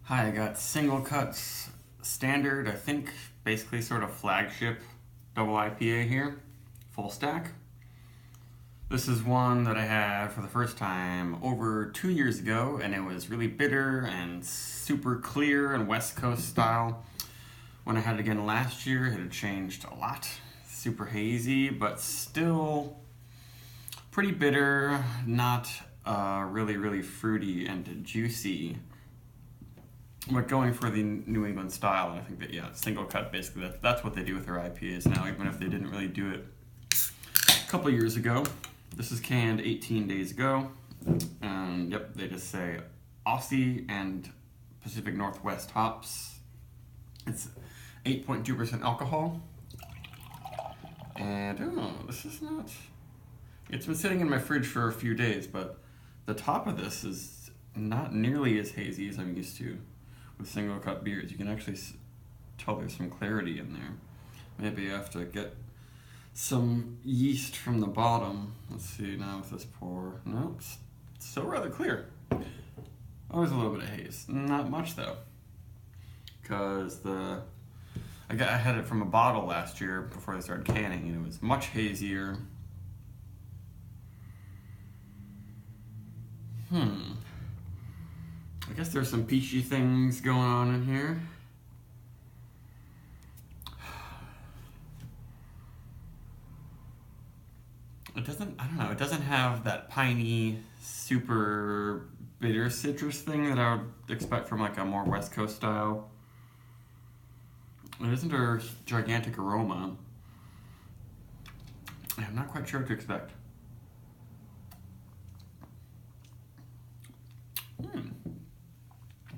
Hi, I got Singlecut's standard, I think basically sort of flagship double IPA here, full stack. This is one that I had for the first time over 2 years ago, and it was really bitter and super clear and West Coast style. When I had it again last year, it had changed a lot. Super hazy, but still pretty bitter, not really fruity and juicy. But going for the New England style, and I think that, yeah, Singlecut, basically, that's what they do with their IPAs now, even if they didn't really do it a couple years ago. This is canned 18 days ago, and yep, they just say Aussie and Pacific Northwest hops. It's 8.2% alcohol, and this is not, it's been sitting in my fridge for a few days, but the top of this is not nearly as hazy as I'm used to with Singlecut beers. You can actually tell there's some clarity in there. Maybe I have to get some yeast from the bottom. Let's see now with this pour. No, it's still rather clear. Always a little bit of haze. Not much though, because I had it from a bottle last year before they started canning, and it was much hazier. I guess there's some peachy things going on in here. It doesn't have that piney, super bitter citrus thing that I would expect from like a more West Coast style. It isn't a gigantic aroma. I'm not quite sure what to expect.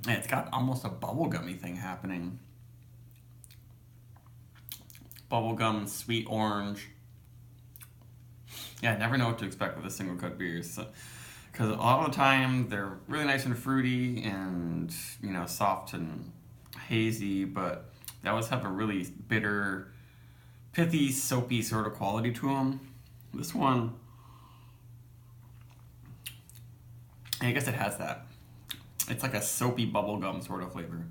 Yeah, it's got almost a bubblegummy thing happening. Bubblegum, sweet orange. Yeah, I never know what to expect with the Singlecut beers. Because a lot of the time they're really nice and fruity and, soft and hazy, but they always have a really bitter, pithy, soapy sort of quality to them. This one, I guess it has that. It's like a soapy bubblegum sort of flavor.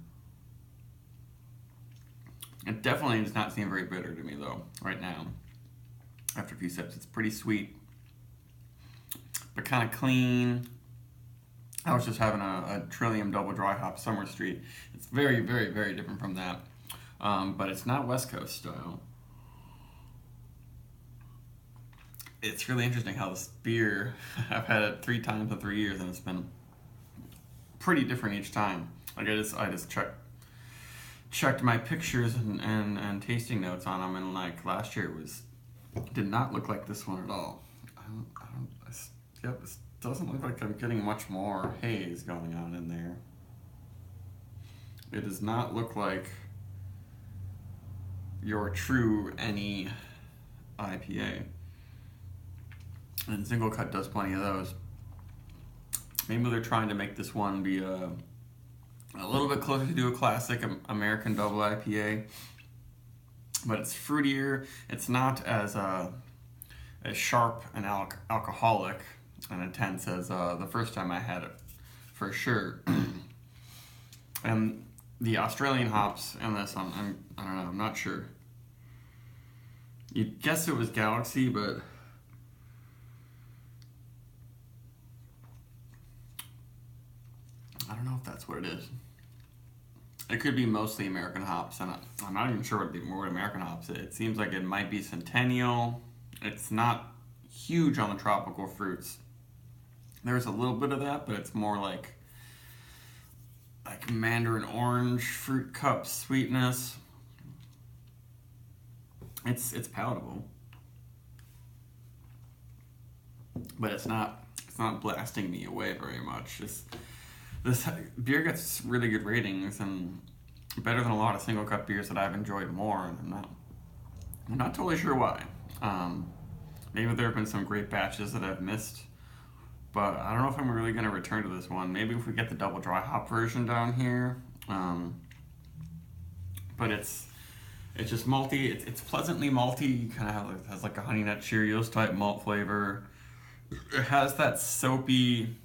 It definitely does not seem very bitter to me though, right now. After a few sips, it's pretty sweet, but kind of clean. I was just having a Trillium Double Dry Hop Summer Street. It's very different from that, but it's not West Coast style. It's really interesting how this beer, I've had it 3 times in 3 years, and it's been pretty different each time. Like I just checked my pictures and tasting notes on them, and like last year did not look like this one at all. This doesn't look like I'm getting much more haze going on in there. It does not look like your true any IPA. And Singlecut does plenty of those. Maybe they're trying to make this one be a little bit closer to a classic American double IPA, but it's fruitier. It's not as sharp and alcoholic and intense as the first time I had it, for sure. And the Australian hops in this one, I don't know, I'm not sure. You'd guess it was Galaxy, but I don't know if that's what it is. It could be mostly American hops, and I'm not even sure what American hops is. It seems like it might be Centennial. It's not huge on the tropical fruits. There's a little bit of that, but it's more like mandarin orange fruit cup sweetness. It's palatable, but it's not blasting me away very much. This beer gets really good ratings and better than a lot of Singlecut beers that I've enjoyed more, and I'm not totally sure why. Maybe there have been some great batches that I've missed, but I don't know if I'm really going to return to this one. Maybe if we get the double dry hop version down here. But it's just malty. It's pleasantly malty. Kind of has like a Honey Nut Cheerios type malt flavor. It has that soapy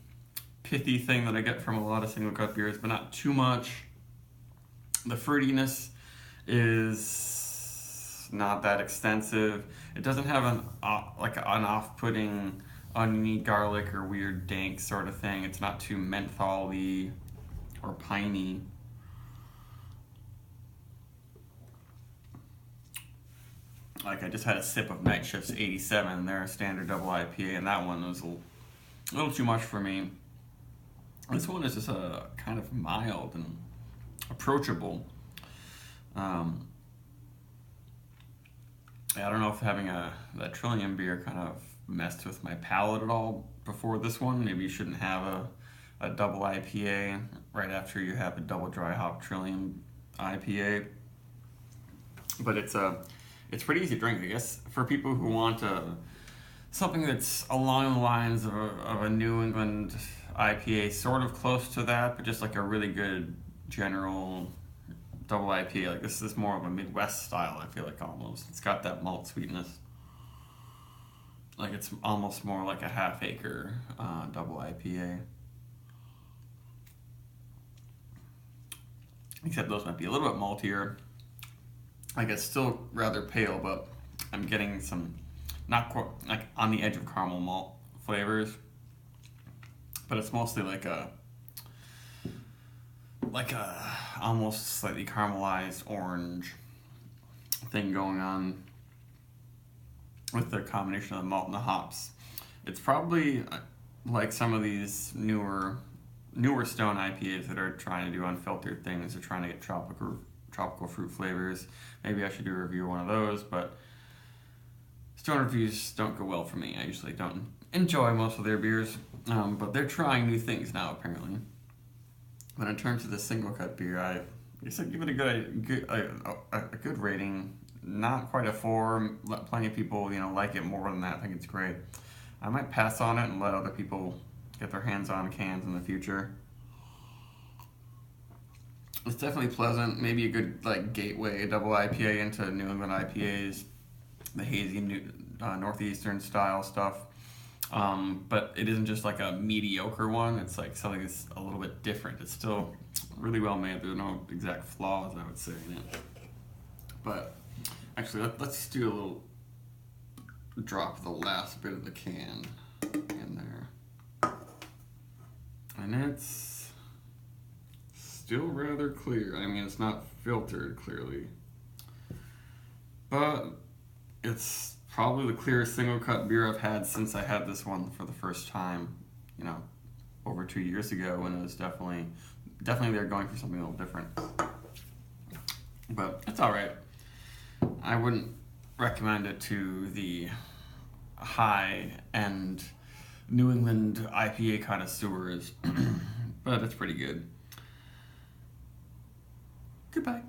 pithy thing that I get from a lot of single cut beers, but not too much. The fruitiness is not that extensive. It doesn't have an off-putting oniony, garlic, or weird dank sort of thing. It's not too menthol-y or piney. Like, I just had a sip of Night Shift's 87, their standard double IPA, and that one was a little too much for me. This one is just a kind of mild and approachable. I don't know if having that Trillium beer kind of messed with my palate at all before this one. Maybe you shouldn't have a double IPA right after you have a double dry hop Trillium IPA. But it's pretty easy to drink, I guess, for people who want something that's along the lines of a New England IPA, sort of close to that, but just like a really good general double IPA. Like, this is more of a Midwest style, I feel like, almost. It's got that malt sweetness. Like, it's almost more like a half-acre double IPA. Except those might be a little bit maltier. Like, it's still rather pale, but I'm getting some, not quite, like, on the edge of caramel malt flavors. But it's mostly like a almost slightly caramelized orange thing going on with the combination of the malt and the hops. It's probably like some of these newer stone IPAs that are trying to do unfiltered things. They're trying to get tropical fruit flavors. Maybe I should do a review of one of those, but stone reviews don't go well for me. I usually don't enjoy most of their beers, but they're trying new things now, apparently. But in terms of the single cut beer, I guess I'd give it a good rating. Not quite a 4. Plenty of people, like it more than that. I think it's great. I might pass on it and let other people get their hands on cans in the future. It's definitely pleasant. Maybe a good gateway double IPA into New England IPAs, the hazy northeastern style stuff. But it isn't just like a mediocre one. It's like something that's a little bit different. It's still really well made. There's no exact flaws, I would say, in it. But actually, let's do a little drop of the last bit of the can in there. And it's still rather clear. I mean, it's not filtered clearly, but it's probably the clearest single cut beer I've had since I had this one for the first time, over 2 years ago, when it was definitely they're going for something a little different. But it's all right. I wouldn't recommend it to the high-end New England IPA connoisseurs, but it's pretty good. Goodbye.